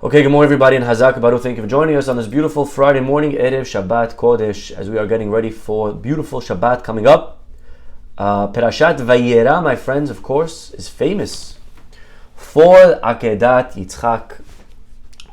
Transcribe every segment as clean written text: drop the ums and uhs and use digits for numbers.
Okay, good morning everybody, and Hazak Baruch. Thank you for joining us on this beautiful Friday morning, Erev Shabbat Kodesh, as we are getting ready for beautiful Shabbat coming up. Perashat Vayera, my friends, of course, is famous for Akedah Yitzhak.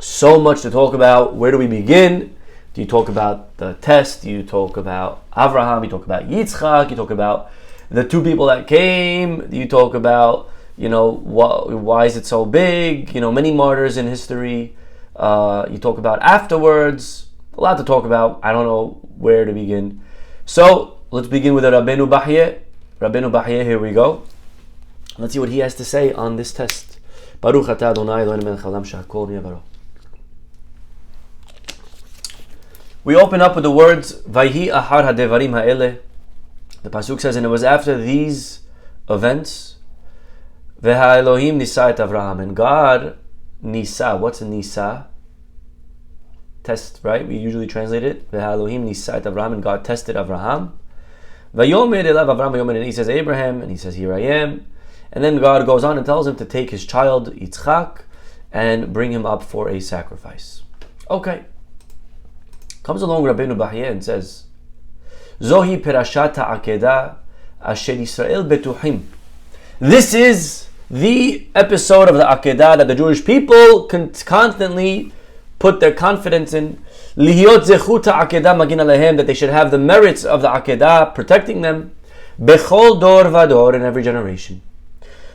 So much to talk about. Where do we begin? Do you talk about the test? Do you talk about Abraham? You talk about Yitzhak? You talk about the two people that came? Do you talk about, why is it so big? Many martyrs in history. You talk about afterwards. A lot to talk about. I don't know where to begin. So let's begin with Rabbeinu Bahye. Rabbeinu Bahye, here we go. Let's see what he has to say on this test. Baruch atah Adonai Eloheinu melech haolam shehakol nהיה baro. We open up with the words Vayhi ahar hadevarim ha'ele. The pasuk says, and it was after these events, Veha Elohim nisa et Avraham, and God nisa. What's a nisa? Test, right? We usually translate it. Veha Elohim nisa et Avraham, and God tested Avraham. Vayomer elav Avraham vayomer, and he says Abraham, and he says here I am. And then God goes on and tells him to take his child Yitzhak and bring him up for a sacrifice. Okay. Comes along Rabbeinu Bahye and says, Zohi perashat ha'akedah asher Yisrael betuchim. This is the episode of the Akedah that the Jewish people constantly put their confidence in. Lihiyot zechut ha'akedah magin alehem, that they should have the merits of the Akedah protecting them. Bechol dor vador, in every generation.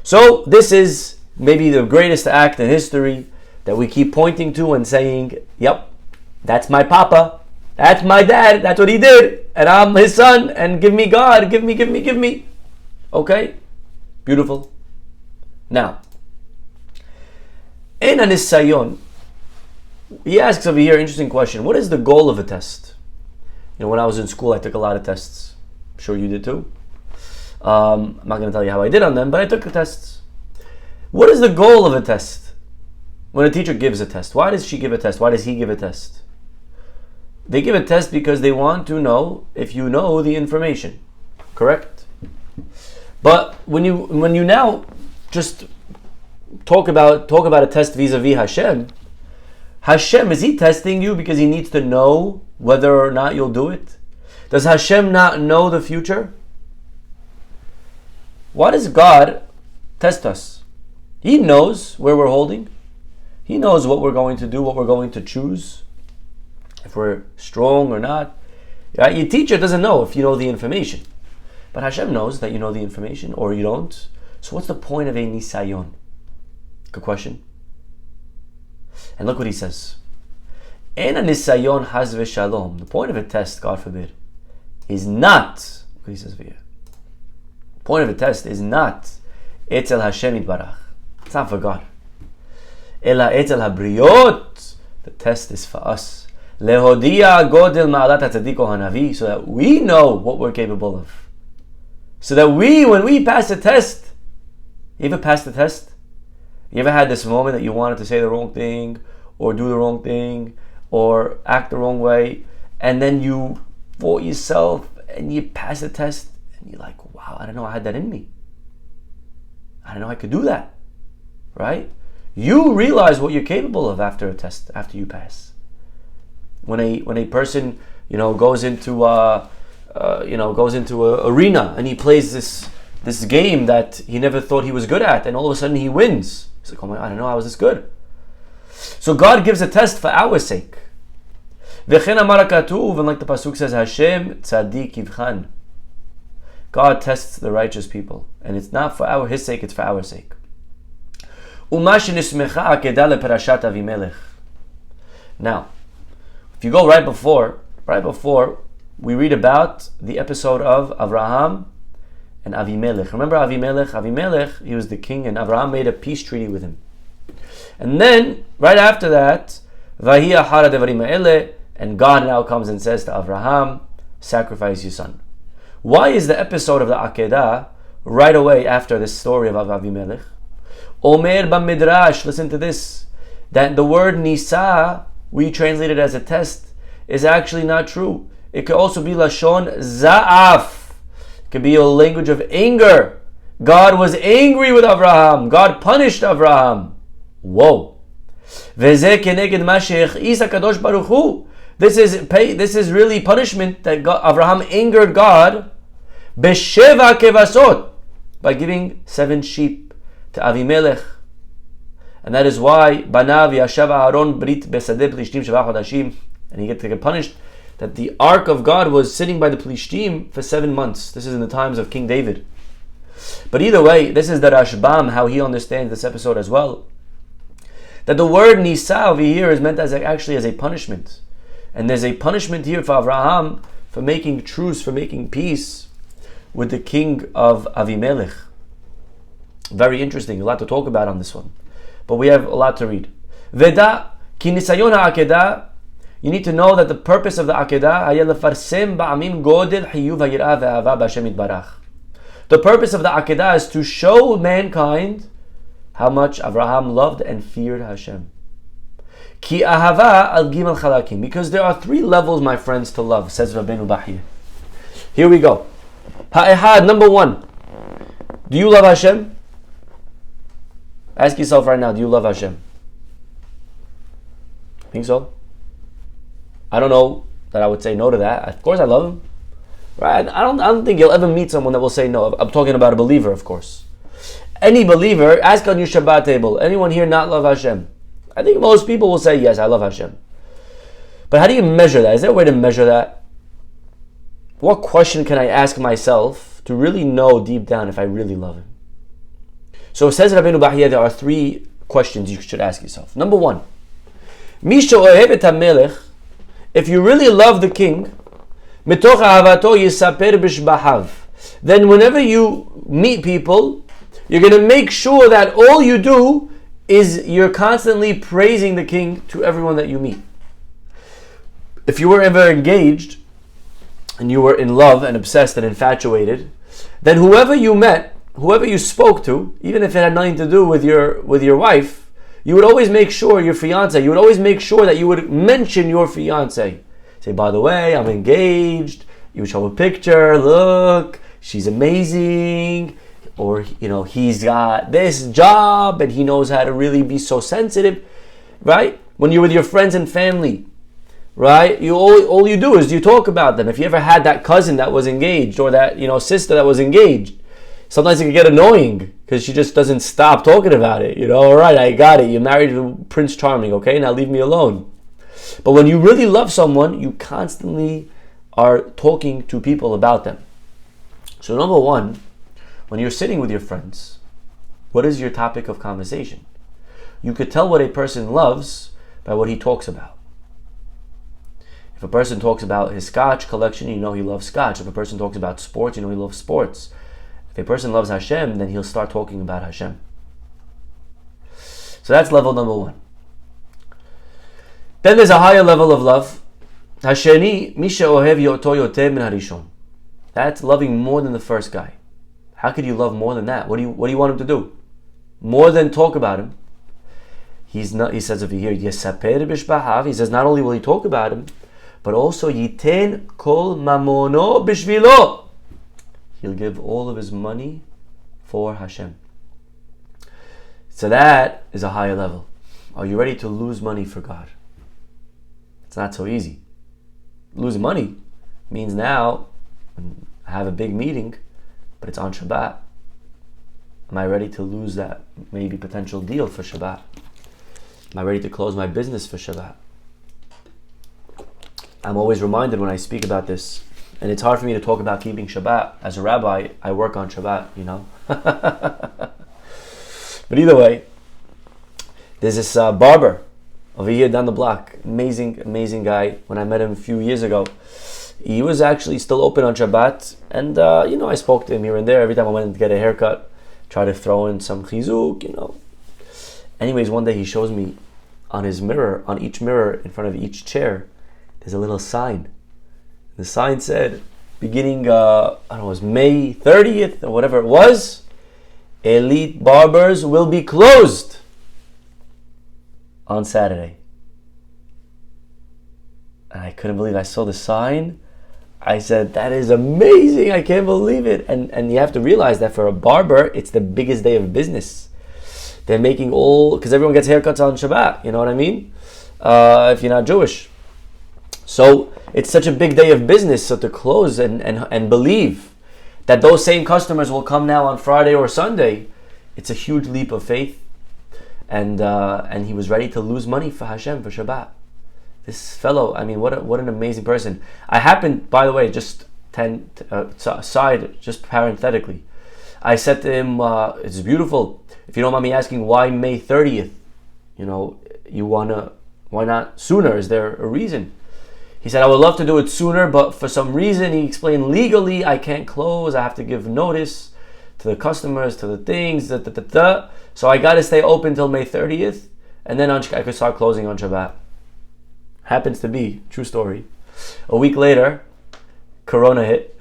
So this is maybe the greatest act in history that we keep pointing to and saying, yep, that's my papa, that's my dad, that's what he did, and I'm his son, and give me God, give me. Okay? Beautiful. Now, in a nisayon, he asks over here, interesting question, what is the goal of a test? When I was in school, I took a lot of tests. I'm sure you did too. I'm not going to tell you how I did on them, but I took the tests. What is the goal of a test? When a teacher gives a test, why does she give a test? Why does he give a test? They give a test because they want to know if you know the information. Correct? But when you now just talk about a test vis-a-vis Hashem, is he testing you because he needs to know whether or not you'll do it? Does Hashem not know the future? Why does God test us? He knows where we're holding. He knows what we're going to do, what we're going to choose, if we're strong or not. Right? Your teacher doesn't know if you know the information. But Hashem knows that you know the information or you don't. So what's the point of a nisayon? Good question. And look what he says. En a nisayon haz v'shalom. The point of a test, God forbid, is not, what he says here. The point of a test is not etzel Hashem yitbarach. It's not for God. Ela etzel habriyot. The test is for us. Lehodia godel ma'alat hatzadik hanavi, so that we know what we're capable of. So that when we pass the test, you ever passed the test? You ever had this moment that you wanted to say the wrong thing, or do the wrong thing, or act the wrong way, and then you fought yourself and you pass the test, and you're like, wow, I didn't know I had that in me. I didn't know I could do that. Right? You realize what you're capable of after a test, after you pass. When a person goes into a arena and he plays this game that he never thought he was good at, and all of a sudden he wins. He's like, oh my, I don't know I was this good. So God gives a test for our sake. V'chen amar hakatuv, and like the pasuk says, Hashem tzadik yivchan. God tests the righteous people, and it's not for his sake, it's for our sake. Uma shenismecha akedah leperashat Avimelech. Now, if you go right before we read about the episode of Avraham and Avimelech. Remember Avimelech? Avimelech, he was the king, and Avraham made a peace treaty with him. And then, right after that, Vahi ahar hadevarim ha'ele, and God now comes and says to Avraham, sacrifice your son. Why is the episode of the Akedah right away after this story of Avimelech? Omer b'midrash, listen to this, that the word nisa, we translate it as a test, is actually not true. It could also be lashon za'af. It could be a language of anger. God was angry with Abraham. God punished Abraham. Whoa. V'zeh keneged ma she'ech'is HaKadosh Baruch Hu. This is really punishment that Abraham angered God b'sheva kevasot, by giving 7 sheep to Avimelech. And that is why Banav Yashav Aaron Brit Besadeh Plishtim Sheva Chodashim, and he get punished that the ark of God was sitting by the Plishtim for 7 months. This is in the times of King David. But either way, this is the Rashbam, how he understands this episode as well. That the word Nisa over here is meant as actually as a punishment. And there's a punishment here for Abraham for making truce, for making peace with the king of Avimelech. Very interesting, a lot to talk about on this one. But we have a lot to read. Veda ki nisayon ha'akedah. You need to know that the purpose of the Akedah haya lefarsem ba'amim godel hiyuv ha'yirah ve'ahava b'Hashem yitbarach. The purpose of the Akedah is to show mankind how much Abraham loved and feared Hashem. Ki ahava al gimel chalakim. Because there are 3 levels, my friends, to love, says Rabbeinu Bahir. Here we go. Ha'ehad, number 1. Do you love Hashem? Ask yourself right now, do you love Hashem? Think so? I don't know that I would say no to that. Of course I love Him. Right? I don't think you'll ever meet someone that will say no. I'm talking about a believer, of course. Any believer, ask on your Shabbat table, anyone here not love Hashem? I think most people will say, yes, I love Hashem. But how do you measure that? Is there a way to measure that? What question can I ask myself to really know deep down if I really love Him? So it says in Rabbeinu Bahia, there are 3 questions you should ask yourself. Number 1, if you really love the king, then whenever you meet people, you're going to make sure that all you do is you're constantly praising the king to everyone that you meet. If you were ever engaged, and you were in love and obsessed and infatuated, then whoever you met, whoever you spoke to, even if it had nothing to do with your wife, you would always make sure, your fiance, you would always make sure that you would mention your fiance. Say, by the way, I'm engaged. You would show a picture. Look, she's amazing. Or, he's got this job and he knows how to really be so sensitive, right? When you're with your friends and family, right? All you do is you talk about them. If you ever had that cousin that was engaged, or that, sister that was engaged, sometimes it can get annoying because she just doesn't stop talking about it. All right, I got it. You're married to Prince Charming, okay? Now leave me alone. But when you really love someone, you constantly are talking to people about them. So number 1, when you're sitting with your friends, what is your topic of conversation? You could tell what a person loves by what he talks about. If a person talks about his scotch collection, you know he loves scotch. If a person talks about sports, you know he loves sports. If a person loves Hashem, then he'll start talking about Hashem. So that's level number 1. Then there's a higher level of love. Hasheni, mi she'ohev yoto yoter min harishon. That's loving more than the first guy. How could you love more than that? What do you want him to do? More than talk about him. He says over here, yesaper b'shbahav. He says not only will he talk about him, but also yiten kol mamono b'shvilo. He'll give all of his money for Hashem. So that is a higher level. Are you ready to lose money for God? It's not so easy. Losing money means now I have a big meeting, but it's on Shabbat. Am I ready to lose that maybe potential deal for Shabbat? Am I ready to close my business for Shabbat? I'm always reminded when I speak about this, and it's hard for me to talk about keeping Shabbat. As a rabbi, I work on Shabbat, But either way, there's this barber over here down the block. Amazing guy. When I met him a few years ago, he was actually still open on Shabbat. And, I spoke to him here and there. Every time I went to get a haircut, try to throw in some chizuk, Anyways, one day he shows me on his mirror, on each mirror in front of each chair, there's a little sign. The sign said, beginning, it was May 30th or whatever it was, Elite Barbers will be closed on Saturday. And I couldn't believe I saw the sign. I said, that is amazing. I can't believe it. And you have to realize that for a barber, it's the biggest day of business. They're making all, because everyone gets haircuts on Shabbat, you know what I mean? If you're not Jewish. So it's such a big day of business, so to close and believe that those same customers will come now on Friday or Sunday, it's a huge leap of faith. And he was ready to lose money for Hashem, for Shabbat. This fellow, I mean, what an amazing person. I happened, by the way, just just parenthetically, I said to him, it's beautiful. If you don't mind me asking, why May 30th? You know, why not sooner? Is there a reason? He said, I would love to do it sooner, but for some reason, he explained, legally, I can't close. I have to give notice to the customers, to the things, So I got to stay open till May 30th, and then I could start closing on Shabbat. Happens to be, true story. A week later, Corona hit.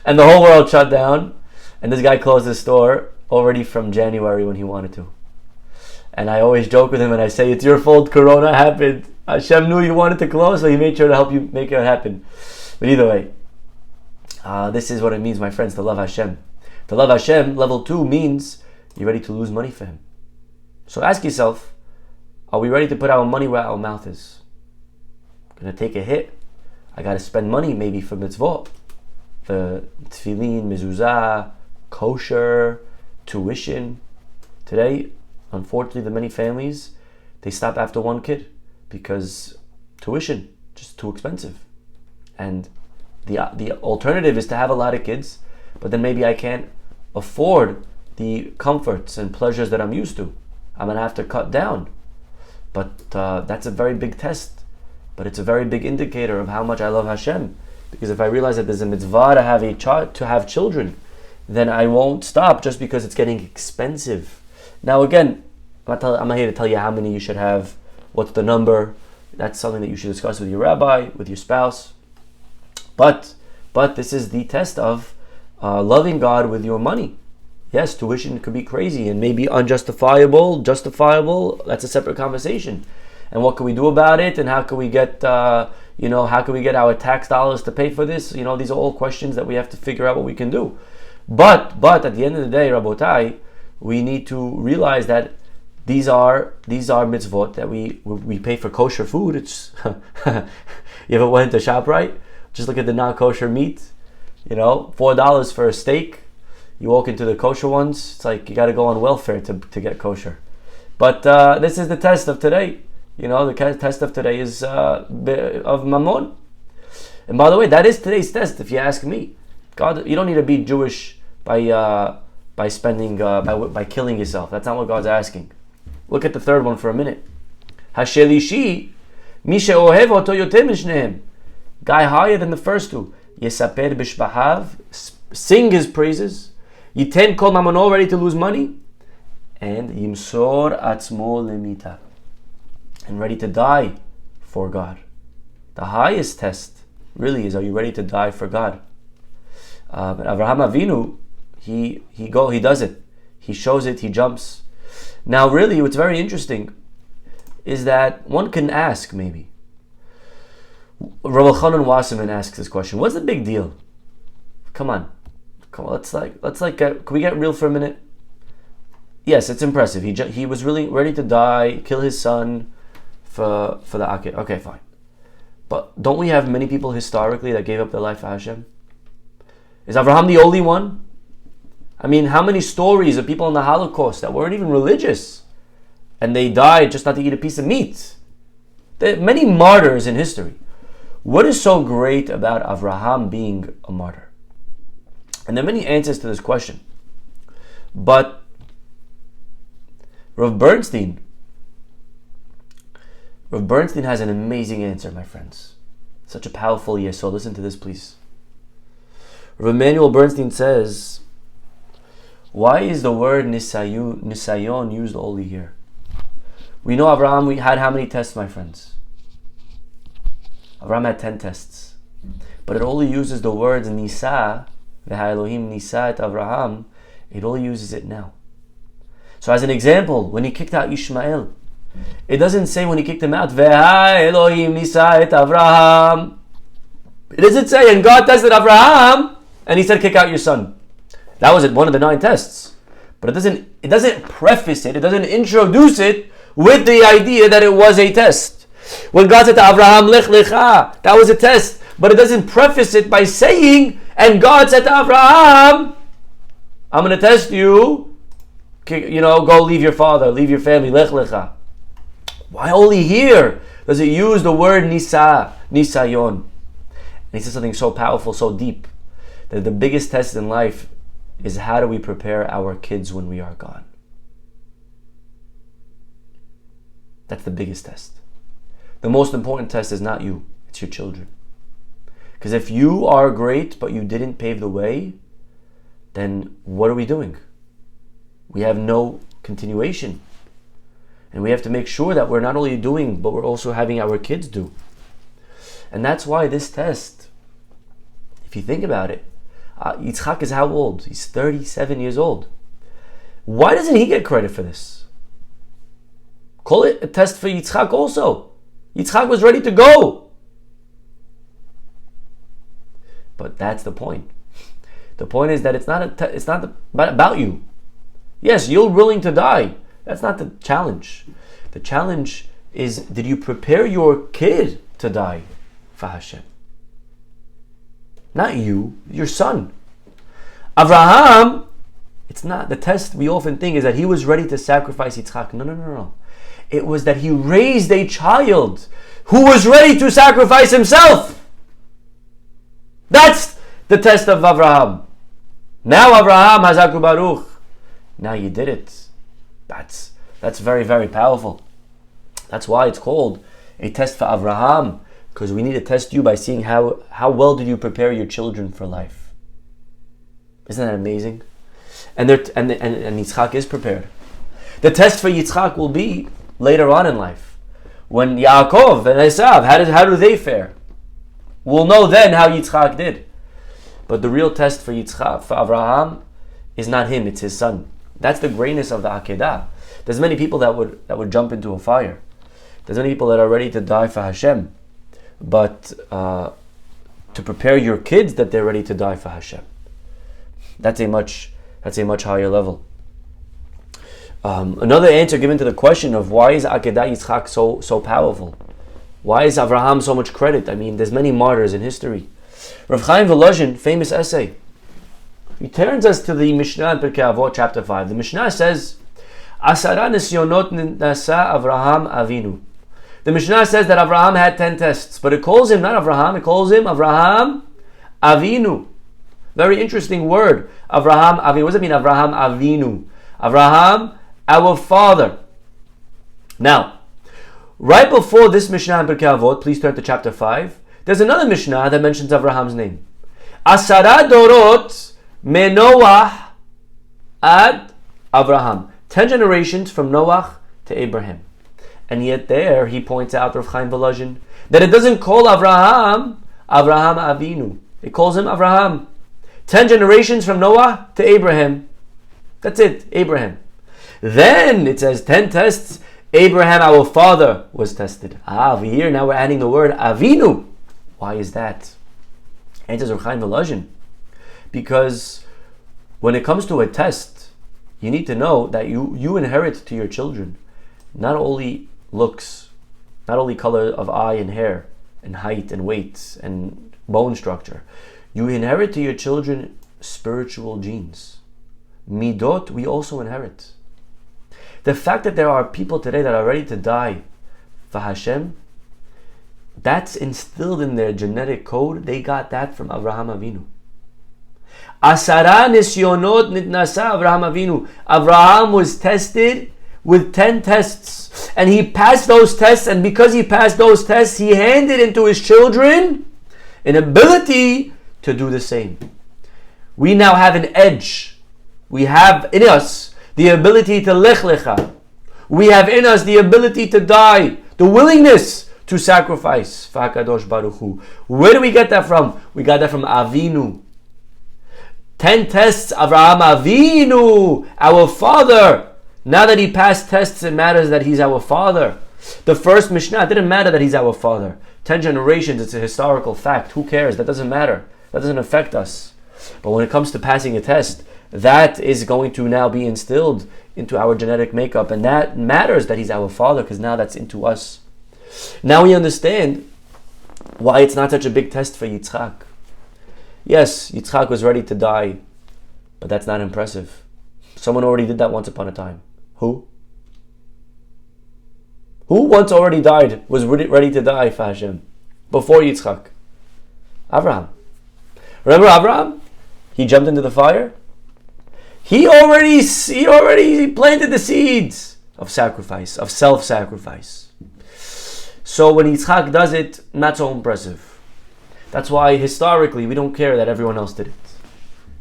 And the whole world shut down. And this guy closed his store already from January when he wanted to. And I always joke with him and I say, it's your fault, Corona happened. Hashem knew you wanted to close, so he made sure to help you make it happen. But either way, this is what it means, my friends, to love Hashem. To love Hashem, level 2, means you're ready to lose money for Him. So ask yourself, are we ready to put our money where our mouth is? Gonna take a hit. I gotta spend money maybe for mitzvot. The tefillin, mezuzah, kosher, tuition. Today, unfortunately, the many families, they stop after one kid because tuition, just too expensive. And the alternative is to have a lot of kids, but then maybe I can't afford the comforts and pleasures that I'm used to. I'm gonna have to cut down. But that's a very big test. But it's a very big indicator of how much I love Hashem. Because if I realize that there's a mitzvah to have children, then I won't stop just because it's getting expensive. Now again, I'm not here to tell you how many you should have, what's the number. That's something that you should discuss with your rabbi, with your spouse. But this is the test of loving God with your money. Yes, tuition could be crazy and maybe unjustifiable, justifiable. That's a separate conversation. And what can we do about it? And how can we get, how can we get our tax dollars to pay for this? You know, these are all questions that we have to figure out what we can do. But at the end of the day, Rabotai, we need to realize that these are mitzvot that we pay for kosher food. It's you ever went to ShopRite? Just look at the non-kosher meat. You know, $4 for a steak. You walk into the kosher ones, it's like you got to go on welfare to get kosher. But this is the test of today. You know, the test of today is of Mammon. And by the way, that is today's test, if you ask me. God, you don't need to be Jewish by spending by killing yourself. That's not what God's asking. Look at the third one for a minute. Hashelishi, mi she'ohev oto yoter mishnehem. Guy higher than the first two. Yesaper b'shbahav, sing his praises. Yiten kol mamono, ready to lose money. And yimsor atzmo lemita, and ready to die for God. The highest test really is, are you ready to die for God? But Avraham Avinu, he does it. He shows it, he jumps. Now really what's very interesting is that one can ask maybe. Rabbi Chanan Wasserman asks this question, what's the big deal? Come on, let's can we get real for a minute? Yes, it's impressive. He was really ready to die, kill his son for the Akedah. Okay, fine. But don't we have many people historically that gave up their life for Hashem? Is Abraham the only one? I mean, how many stories of people in the Holocaust that weren't even religious and they died just not to eat a piece of meat? There are many martyrs in history. What is so great about Abraham being a martyr? And there are many answers to this question. But Rav Bernstein has an amazing answer, my friends. Such a powerful yes. So listen to this, please. Rav Emanuel Bernstein says, why is the word nisayon used only here? We know Abraham, we had how many tests, my friends? Abraham had 10 tests. But it only uses the words nisa, v'ha Elohim nisa et Abraham. It only uses it now. So as an example, when he kicked out Ishmael, it doesn't say when he kicked him out, v'ha Elohim nisa et Abraham. It doesn't say, and God tested Abraham, and he said, kick out your son. That was one of the 9 tests. But it doesn't preface it, it doesn't introduce it with the idea that it was a test. When God said to Abraham, Lech Lecha, that was a test. But it doesn't preface it by saying, and God said to Abraham, I'm going to test you. Go leave your father, leave your family, Lech Lecha. Why only here does it use the word Nisayon? And he says something so powerful, so deep, that the biggest test in life is how do we prepare our kids when we are gone? That's the biggest test. The most important test is not you, it's your children. Because if you are great but you didn't pave the way, then what are we doing? We have no continuation. And we have to make sure that we're not only doing, but we're also having our kids do. And that's why this test, if you think about it, Yitzhak is how old? He's 37 years old. Why doesn't he get credit for this? Call it a test for Yitzhak also. Yitzhak was ready to go. But that's the point. The point is that it's not about you. Yes, you're willing to die. That's not the challenge. The challenge is, did you prepare your kid to die for Hashem? Not you, your son. Abraham, it's not the test we often think is that he was ready to sacrifice Yitzhak. No. It was that he raised a child who was ready to sacrifice himself. That's the test of Abraham. Now Abraham has Hazaku Baruch. Now you did it. That's very, very powerful. That's why it's called a test for Abraham, because we need to test you by seeing how well did you prepare your children for life. Isn't that amazing? And Yitzhak is prepared. The test for Yitzhak will be later on in life, when Yaakov and Esav, how do they fare? We'll know then how Yitzhak did. But the real test for Yitzhak, for Abraham, is not him; it's his son. That's the greatness of the Akedah. There's many people that would jump into a fire. There's many people that are ready to die for Hashem, but to prepare your kids that they're ready to die for Hashem, that's a much higher level. Another answer given to the question of why is Akedah Yitzhak so powerful? Why is Abraham so much credit? I mean, there's many martyrs in history. Rav Chaim Volozhin, famous essay, he turns us to the Mishnah in Pirkei Avot, chapter 5. The Mishnah says, Asara nisyonot nasa Avraham Avinu. The Mishnah says that Abraham had 10 tests, but it calls him not Abraham, it calls him Avraham Avinu. Very interesting word, Avraham Avinu. What does it mean, Avraham Avinu? Avraham, our father. Now, right before this Mishnah in Pirkei Avot, please turn to chapter 5, there's another Mishnah that mentions Avraham's name. Asara dorot menoach ad Avraham. 10 generations from Noach to Abraham. And yet there he points out, Rav Chaim Volozhin, that it doesn't call Avraham Avinu. It calls him Avraham. 10 generations from Noah to Abraham. That's it, Abraham. Then it says 10 tests. Abraham, our father, was tested. Over here now we're adding the word Avinu. Why is that? Answers Rav Chaim Volozhin. Because when it comes to a test, you need to know that you inherit to your children not only looks, not only color of eye and hair, and height and weight and bone structure. You inherit to your children spiritual genes. Midot, we also inherit. The fact that there are people today that are ready to die for Hashem, that's instilled in their genetic code. They got that from Avraham Avinu. Asara nisyonot nitnasa Avraham Avinu. Avraham was tested with 10 tests. And he passed those tests. And because he passed those tests, he handed into his children an ability to do the same. We now have an edge. We have in us the ability to lech lecha. We have in us the ability to die. The willingness to sacrifice for HaKadosh Baruch Hu. Where do we get that from? We got that from Avinu. 10 tests, Avraham Avinu, our father. Now that he passed tests, it matters that he's our father. The first Mishnah, it didn't matter that he's our father. 10 generations, it's a historical fact. Who cares? That doesn't matter. That doesn't affect us. But when it comes to passing a test, That is going to now be instilled into our genetic makeup, and that matters that he's our father, because now that's into us. Now we understand why it's not such a big test for Yitzhak. Yes, Yitzhak was ready to die, but that's not impressive. Someone already did that once upon a time. Who? Who once already died, was ready to die for Hashem, before Yitzhak? Abraham. Remember Abraham? He jumped into the fire. He already planted the seeds of sacrifice, of self-sacrifice. So when Yitzhak does it, not so impressive. That's why historically we don't care that everyone else did it.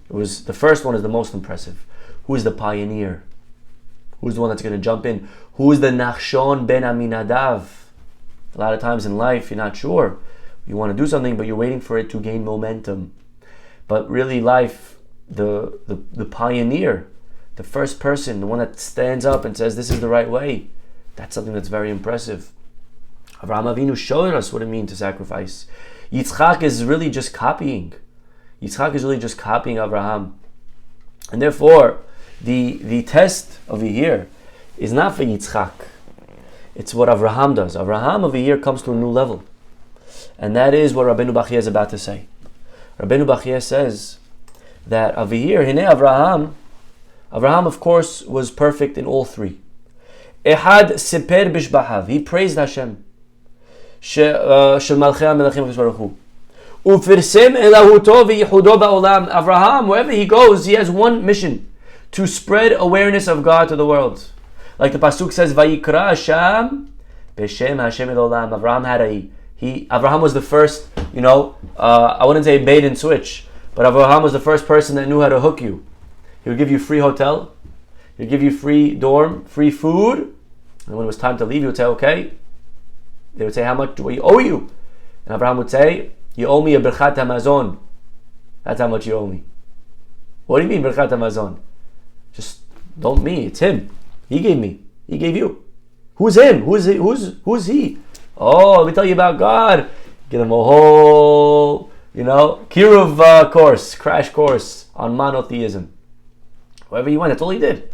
It was the first one is the most impressive. Who is the pioneer? Who's the one that's going to jump in? Who is the Nachshon ben Aminadav? A lot of times in life you're not sure. You want to do something, but you're waiting for it to gain momentum. But really life, the pioneer, the first person, the one that stands up and says this is the right way, that's something that's very impressive. Avraham Avinu showed us what it means to sacrifice. Yitzhak is really just copying. Yitzhak is really just copying Abraham. And therefore, the test over here is not for Yitzhak. It's what Avraham does. Avraham over here comes to a new level. And that is what Rabbeinu Bachya is about to say. Rabbeinu Bachya says that over here, Hine Avraham, of course, was perfect in all three. Ehad Seper Bishbahav, he praised Hashem. Shel Malchei HaMelechim HaKadosh Baruch Hu. Ufirsem Elahuto v'yichudo ba'olam. Avraham, wherever he goes, he has one mission: to spread awareness of God to the world. Like the pasuk says, Vayikra Hashem b'Shem Hashem Elolam. Avraham was the first, I wouldn't say bait and switch, but Avraham was the first person that knew how to hook you. He would give you free hotel, he would give you free dorm, free food, and when it was time to leave, he would say, okay. They would say, how much do we owe you? And Avraham would say, you owe me a Birchat HaMazon. That's how much you owe me. What do you mean Birchat HaMazon? Just don't me, it's him. He gave me. He gave you. Who's him? Who's he? Oh, let me tell you about God. Give him a whole, Kiruv course, crash course on monotheism. Wherever he went, that's all he did.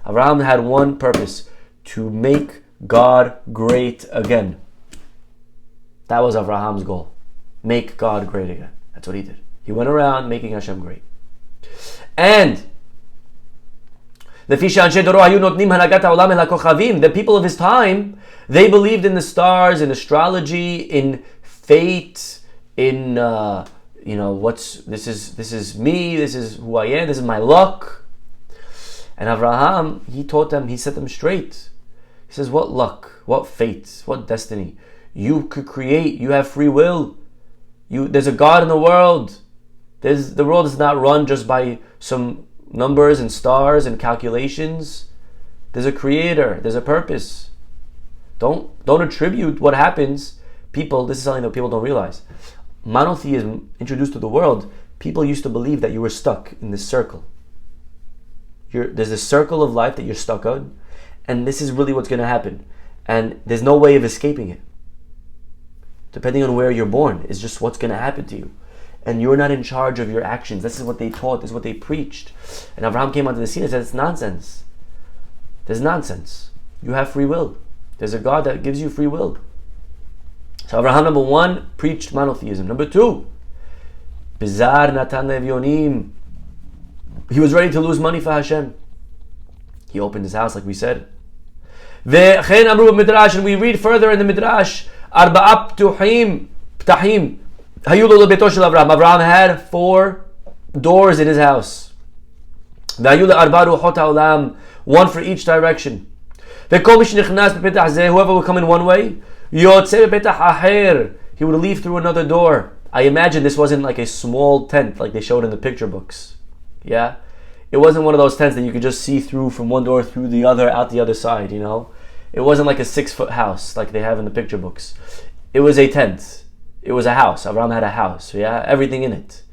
Avraham had one purpose: to make God great again. That was Avraham's goal. Make God great again. That's what he did. He went around making Hashem great. And the people of his time, they believed in the stars, in astrology, in fate, in this is me, this is who I am, this is my luck. And Avraham, he taught them, he set them straight. He says, what luck, what fate, what destiny? You could create, you have free will. There's a God in the world. The world is not run just by some numbers and stars and calculations. There's a creator, there's a purpose. Don't attribute what happens. People, this is something that people don't realize. Monotheism introduced to the world, people used to believe that you were stuck in this circle. There's this circle of life that you're stuck on, and this is really what's going to happen. And there's no way of escaping it. Depending on where you're born, is just what's going to happen to you. And you're not in charge of your actions. This is what they taught, this is what they preached. And Avraham came onto the scene and said, it's nonsense. There's nonsense. You have free will. There's a God that gives you free will. So Avraham, number one, preached monotheism. Number two, Bizar Natan Levionim. He was ready to lose money for Hashem. He opened his house, like we said. Ve'chen amru b'midrash, and we read further in the midrash, Arba'a ptahim, hayu lo lebeto shel Avraham. Avraham had 4 doors in his house. Ve'hayu le'arba ruchot ha'olam, one for each direction. Ve'kol mi shenichnas b'petach zeh, whoever would come in one way, yotzeh b'petach acher, he would leave through another door. I imagine this wasn't like a small tent like they showed in the picture books. Yeah? It wasn't one of those tents that you could just see through from one door through the other, out the other side, It wasn't like a 6-foot house like they have in the picture books. It was a tent. It was a house. Avraham had a house, yeah? Everything in it.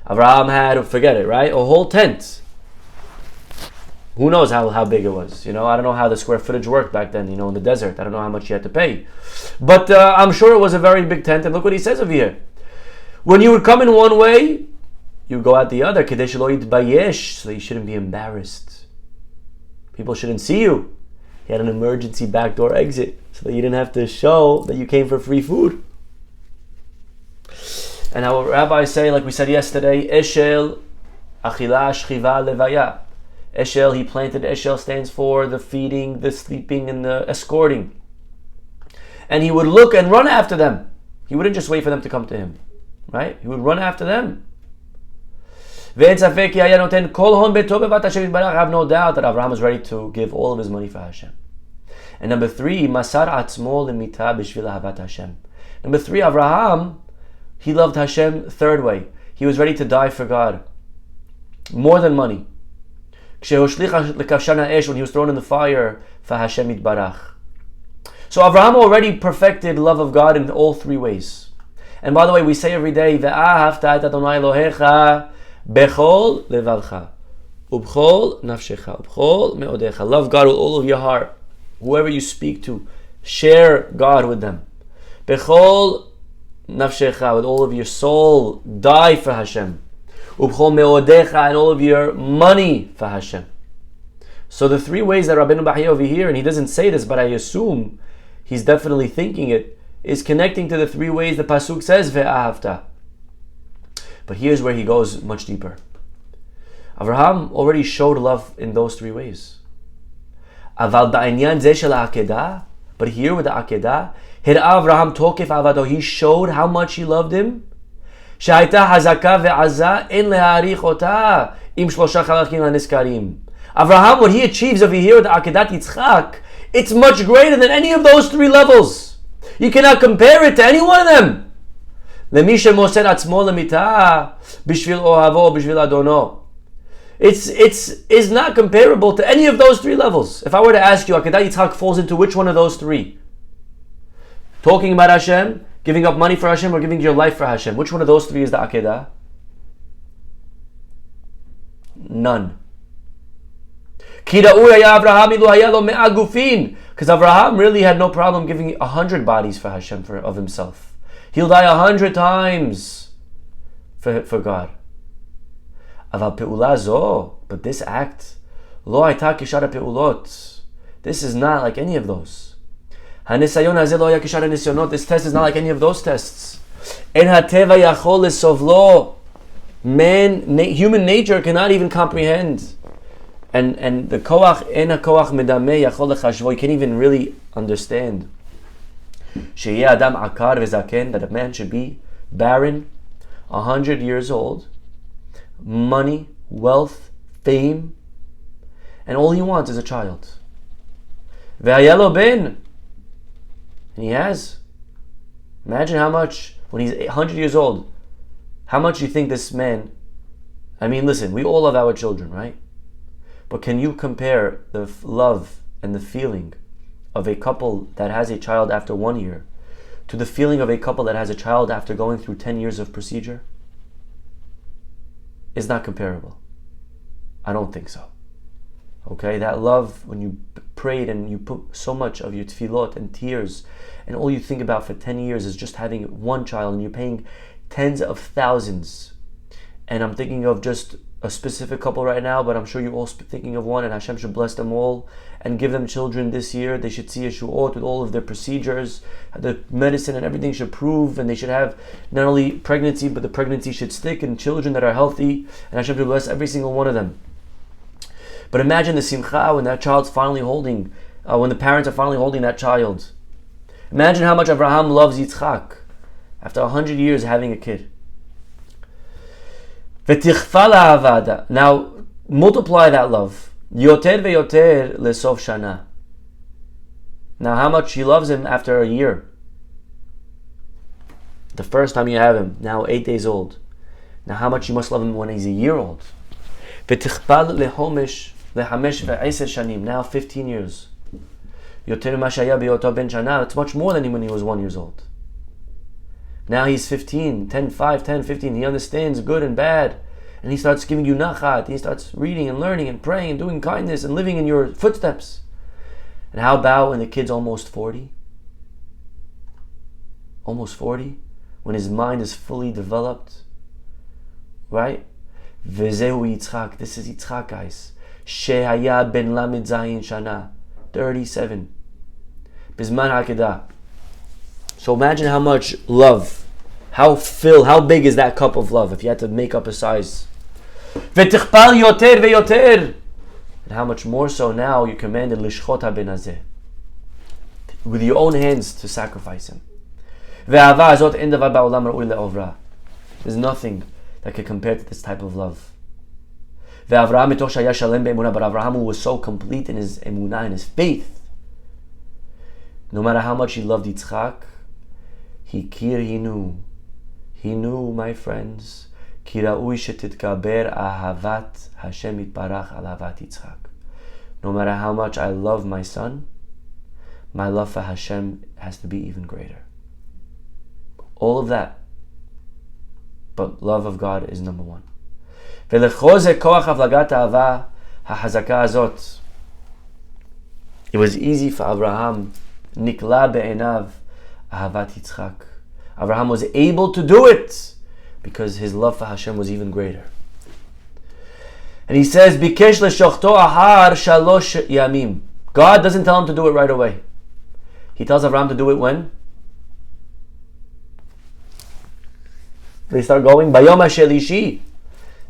Avraham had, forget it, right? A whole tent. Who knows how big it was, I don't know how the square footage worked back then, in the desert. I don't know how much you had to pay. But I'm sure it was a very big tent, and look what he says over here. When you would come in one way, you go out the other, כדי שלא יתבייש, so that you shouldn't be embarrassed. People shouldn't see you. He had an emergency backdoor exit, so that you didn't have to show that you came for free food. And our rabbis say, like we said yesterday, Eshel achila shchiva levaya. Eshel, he planted. Eshel stands for the feeding, the sleeping, and the escorting. And he would look and run after them. He wouldn't just wait for them to come to him, right? He would run after them. I have no doubt that Abraham was ready to give all of his money for Hashem. And number three, Masar atzmo lemita b'shvil ahavat Hashem. Number three, Abraham, he loved Hashem. Third way, he was ready to die for God. More than money. When he was thrown in the fire for Hashem Yitbarach. So Abraham already perfected love of God in all three ways. And by the way, we say every day, Ve'ahavta et Adonai Elohecha bechol levavcha, ubchol nafshecha, ubchol meodecha. Love God with all of your heart. Whoever you speak to, share God with them. Bechol nafshecha, with all of your soul, die for Hashem. Ubchol meodecha, and all of your money for Hashem. So the three ways that Rabbeinu Bahya over here, and he doesn't say this, but I assume he's definitely thinking it, is connecting to the three ways the pasuk says ve'ahavta. But here's where he goes much deeper. Abraham already showed love in those three ways. Aval ba'inyan zeh shel Akedah, but here with the Akedah, hir'a Abraham tokef avado, he showed how much he loved him. Sha'ayta hazaka ve'azza in le'arich ota im shlosha chalachim haniskarim. Abraham, what he achieves over here with the Akedat Yitzhak, it's much greater than any of those three levels. You cannot compare it to any one of them. It's not comparable to any of those three levels. If I were to ask you, Akedah Yitzhak falls into which one of those three? Talking about Hashem, giving up money for Hashem, or giving your life for Hashem? Which one of those three is the Akedah? None. Because Abraham really had no problem giving 100 bodies for Hashem of himself. He'll die 100 times for God. But this act, this is not like any of those. This test is not like any of those tests. Human nature cannot even comprehend. And the koach, you can't even really understand. That a man should be barren, 100 years old, money, wealth, fame, and all he wants is a child. And he has. Imagine how much, when he's 100 years old, how much you think this man, I mean, listen, we all love our children, right? But can you compare the love and the feeling of a couple that has a child after 1 year to the feeling of a couple that has a child after going through 10 years of procedure? It's not comparable. I don't think so. Okay, that love, when you prayed and you put so much of your tefillot and tears, and all you think about for 10 years is just having one child, and you're paying tens of thousands. And I'm thinking of just a specific couple right now, but I'm sure you're all thinking of one, and Hashem should bless them all and give them children this year. They should see a shu'ot with all of their procedures, the medicine and everything should prove, and they should have not only pregnancy, but the pregnancy should stick, and children that are healthy, and Hashem should bless every single one of them. But imagine the simcha when that child's finally holding, when the parents are finally holding that child. Imagine how much Abraham loves Yitzhak after 100 years having a kid. Now, multiply that love. Yoter veyoter lesof shana. Now, how much he loves him after a year. The first time you have him, now 8 days old. Now, how much you must love him when he's a year old. Now 15 years. It's much more than when he was 1 year old. Now he's 15, 5, 10, 15. He understands good and bad. And he starts giving you nachat. He starts reading and learning and praying and doing kindness and living in your footsteps. And how about when the kid's almost 40? Almost 40? When his mind is fully developed. Right? V'zehu Yitzhak. This is Yitzhak, guys. Shehaya ben Lamed Zayin Shana. 37. Bizman Akedah. So imagine how much love, how big is that cup of love if you had to make up a size. V'tichpal yoter ve'yoter. And how much more so now you're commanded lishchot ha-ben hazeh, with your own hands to sacrifice him. There's nothing that could compare to this type of love. But Abraham, who was so complete in his emunah, in his faith, no matter how much he loved Yitzhak, he knew, my friends, no matter how much I love my son, my love for Hashem has to be even greater. All of that, but love of God is number one. It was easy for Abraham. Nikla be'enav ahavat Yitzchak. Abraham was able to do it because his love for Hashem was even greater. And he says, Bikesh leshochto ahar shalosh yamim. God doesn't tell him to do it right away. He tells Abraham to do it when? They start going. Bayom hashelishi.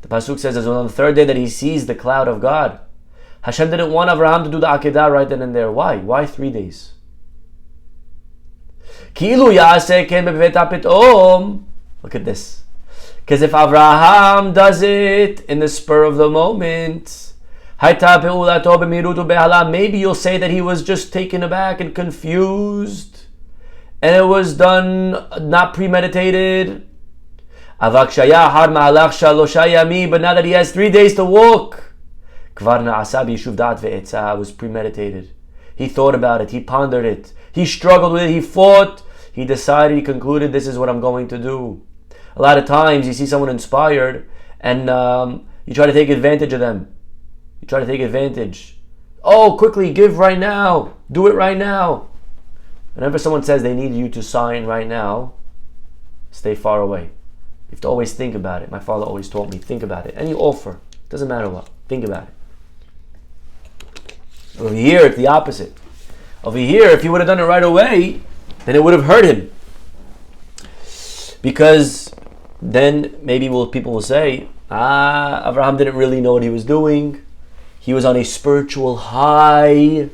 The pasuk says it's on the third day that he sees the cloud of God. Hashem didn't want Abraham to do the Akedah right then and there. Why? Why 3 days? Kilu ya'aseh ken bebevet hapitom. Look at this. Because if Abraham does it in the spur of the moment, maybe you'll say that he was just taken aback and confused, and it was done not premeditated. But now that he has 3 days to walk, it was premeditated. He thought about it, he pondered it, he struggled with it, he fought, he decided, he concluded, this is what I'm going to do. A lot of times you see someone inspired and you try to take advantage of them. You try to take advantage. Oh, quickly, give right now. Do it right now. Whenever someone says they need you to sign right now, stay far away. You have to always think about it. My father always taught me, think about it. Any offer, doesn't matter what, think about it. Over here, it's the opposite. Over here, if he would have done it right away, then it would have hurt him. Because then maybe people will say, Abraham didn't really know what he was doing. He was on a spiritual high.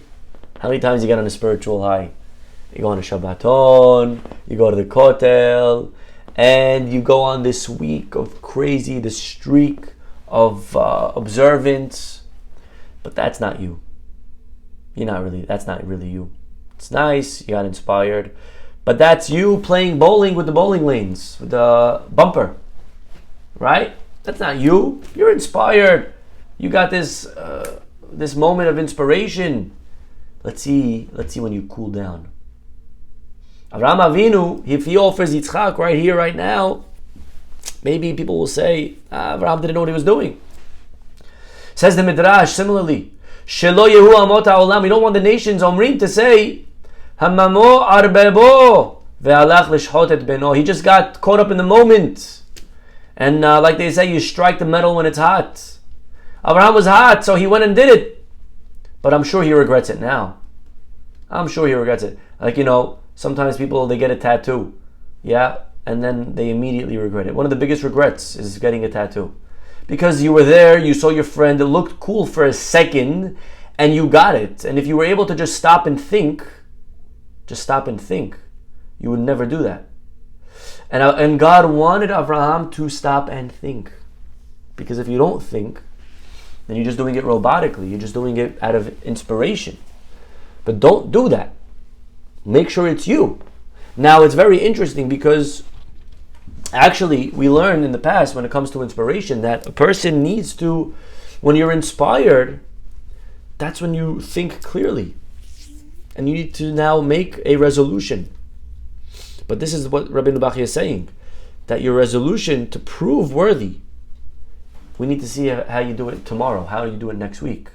How many times you get on a spiritual high? You go on a Shabbaton, you go to the Kotel, and you go on this week of crazy, this streak of observance. But that's not you. That's not really you. It's nice, you got inspired. But that's you playing bowling with the bowling lanes, with the bumper. Right? That's not you. You're inspired. You got this moment of inspiration. Let's see when you cool down. Avraham Avinu, if he offers Yitzchak right here, right now, maybe people will say, Avraham didn't know what he was doing. Says the Midrash, similarly, Shelo Yehu Amot HaOlam, we don't want the nations, Omrim, to say, Hamamo Arbebo Ve'alach Lishchot et Beno. He just got caught up in the moment. And like they say, you strike the metal when it's hot. Abraham was hot, so he went and did it. But I'm sure he regrets it now. I'm sure he regrets it. Like, sometimes people, they get a tattoo. Yeah? And then they immediately regret it. One of the biggest regrets is getting a tattoo. Because you were there, you saw your friend, it looked cool for a second, and you got it. And if you were able to just stop and think, you would never do that. And God wanted Abraham to stop and think. Because if you don't think, then you're just doing it robotically. You're just doing it out of inspiration. But don't do that. Make sure it's you. Now, it's very interesting because actually we learned in the past when it comes to inspiration that a person needs to, when you're inspired, that's when you think clearly. And you need to now make a resolution. But this is what Rabbi Mizrahi is saying, that your resolution to prove worthy, we need to see how you do it tomorrow, how you do it next week.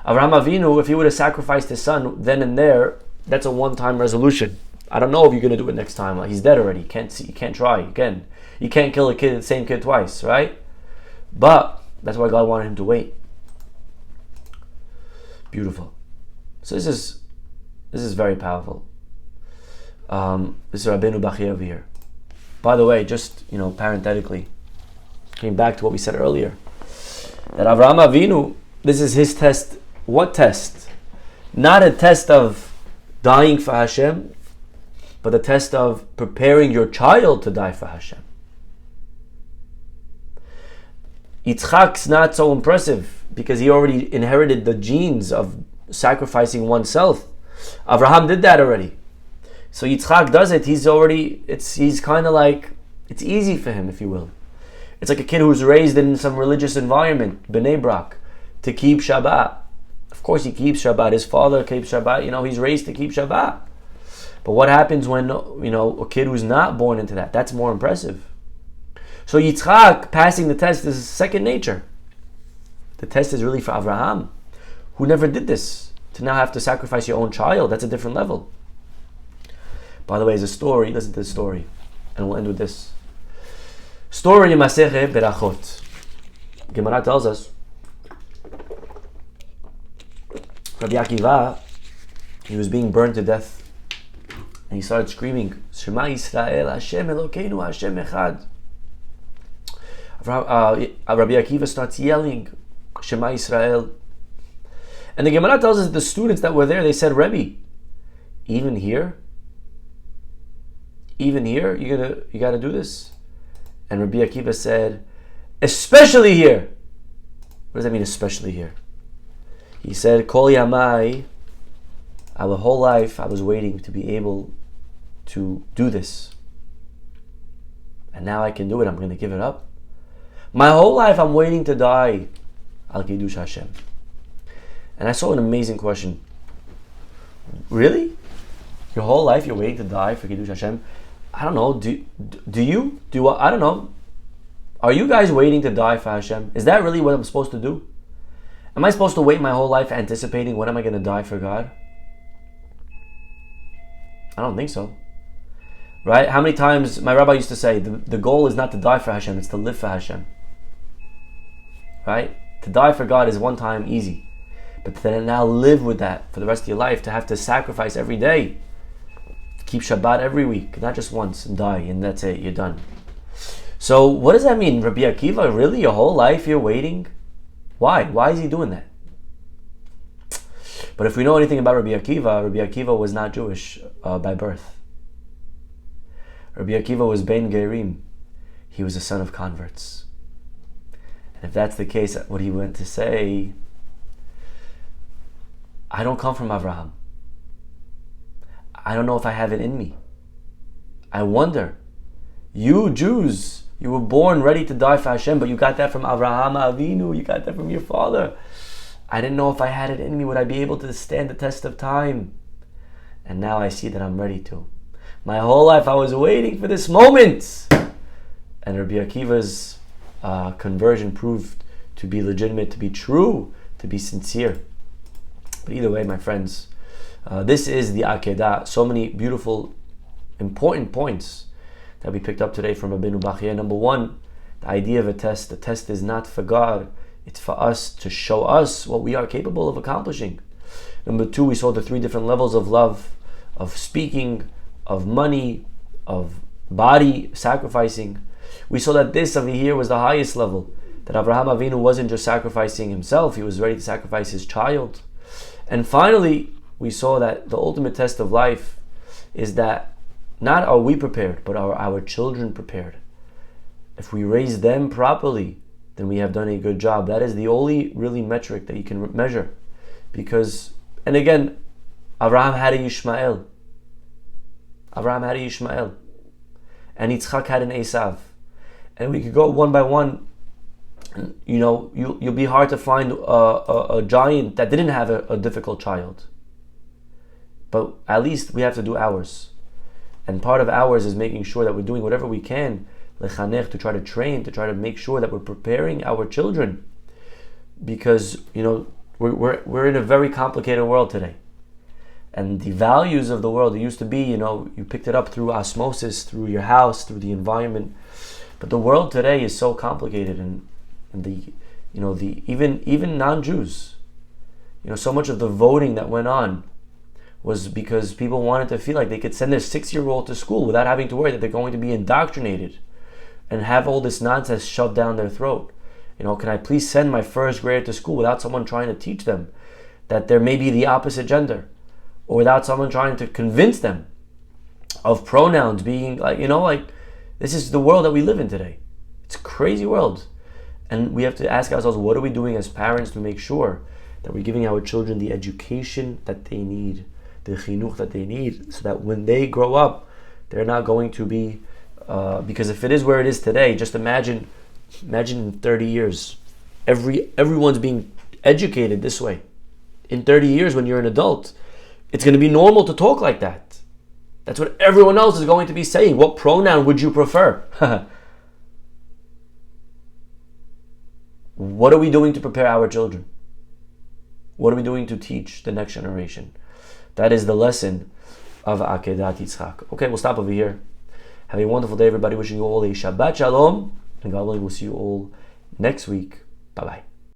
Avraham Avinu, if he would have sacrificed his son then and there, that's a one-time resolution. I don't know if you're going to do it next time. He's dead already. You can't try. You can't kill the same kid twice, right? But that's why God wanted him to wait. Beautiful. So this is very powerful. This is Rabbeinu Bachya over here. By the way, just parenthetically, came back to what we said earlier, that Avraham Avinu, this is his test. What test? Not a test of dying for Hashem, but a test of preparing your child to die for Hashem. Yitzhak's not so impressive because he already inherited the genes of sacrificing oneself. Abraham did that already. So Yitzhak does it. He's kind of like, it's easy for him, if you will. It's like a kid who's raised in some religious environment, Bnei Brak, to keep Shabbat. Of course he keeps Shabbat. His father keeps Shabbat. He's raised to keep Shabbat. But what happens when, a kid who's not born into that? That's more impressive. So Yitzhak passing the test is second nature. The test is really for Abraham, who never did this. To now have to sacrifice your own child, that's a different level. By the way, there's a story. Listen to the story, and we'll end with this. Story in Masechet Berachot. Gemara tells us, Rabbi Akiva, he was being burned to death, and he started screaming, Shema Yisrael, Hashem Elokeinu, Hashem Echad. Rabbi Akiva starts yelling, Shema Yisrael. And the Gemara tells us that the students that were there, they said, Rebbe, even here, you gotta do this? And Rabbi Akiva said, especially here. What does that mean, especially here? He said, Kol Yamai, our whole life I was waiting to be able to do this. And now I can do it. I'm going to give it up. My whole life I'm waiting to die. Al Kiddush Hashem. And I saw an amazing question. Really? Your whole life you're waiting to die for Kiddush Hashem? I don't know. I don't know. Are you guys waiting to die for Hashem? Is that really what I'm supposed to do? Am I supposed to wait my whole life anticipating when am I going to die for God? I don't think so. Right? How many times my rabbi used to say, the goal is not to die for Hashem, it's to live for Hashem. Right? To die for God is one time easy. But to now live with that for the rest of your life, to have to sacrifice every day, keep Shabbat every week, not just once and die, and that's it, you're done. So what does that mean? Rabbi Akiva, really your whole life you're waiting? Why? Why is he doing that? But if we know anything about Rabbi Akiva was not Jewish by birth. Rabbi Akiva was Ben Gerim. He was a son of converts. And if that's the case, what he went to say, I don't come from Abraham. I don't know if I have it in me. I wonder. You Jews, you were born ready to die for Hashem, but you got that from Avraham Avinu. You got that from your father. I didn't know if I had it in me. Would I be able to stand the test of time? And now I see that I'm ready to. My whole life I was waiting for this moment. And Rabbi Akiva's conversion proved to be legitimate, to be true, to be sincere. But either way, my friends, this is the Akedah. So many beautiful, important points that we picked up today from Rabbeinu Bachya. Number one, the idea of a test. The test is not for God. It's for us to show us what we are capable of accomplishing. Number two, we saw the three different levels of love, of speaking, of money, of body sacrificing. We saw that this over here was the highest level. That Abraham Avinu wasn't just sacrificing himself, he was ready to sacrifice his child. And finally, we saw that the ultimate test of life is that not are we prepared, but are our children prepared. If we raise them properly, then we have done a good job. That is the only really metric that you can measure. Because, and again, Abraham had a Yishmael. And Yitzhak had an Esav. And we could go one by one. You'll be hard to find a giant that didn't have a difficult child. But at least we have to do ours. And part of ours is making sure that we're doing whatever we can, lechanech, to try to train, to try to make sure that we're preparing our children. Because, we're in a very complicated world today. And the values of the world, it used to be, you picked it up through osmosis, through your house, through the environment. But the world today is so complicated, and and even non-Jews. So much of the voting that went on was because people wanted to feel like they could send their 6-year-old to school without having to worry that they're going to be indoctrinated and have all this nonsense shoved down their throat. Can I please send my first grader to school without someone trying to teach them that there may be the opposite gender, or without someone trying to convince them of pronouns being this is the world that we live in today. It's a crazy world. And we have to ask ourselves, what are we doing as parents to make sure that we're giving our children the education that they need, the chinuch that they need, so that when they grow up, they're not going to be, because if it is where it is today, just imagine in 30 years, everyone's being educated this way. In 30 years, when you're an adult, it's going to be normal to talk like that. That's what everyone else is going to be saying. What pronoun would you prefer? What are we doing to prepare our children? What are we doing to teach the next generation? That is the lesson of Akedah Yitzhak. Okay, we'll stop over here. Have a wonderful day, everybody. Wishing you all a Shabbat Shalom. And God willing, we'll see you all next week. Bye-bye.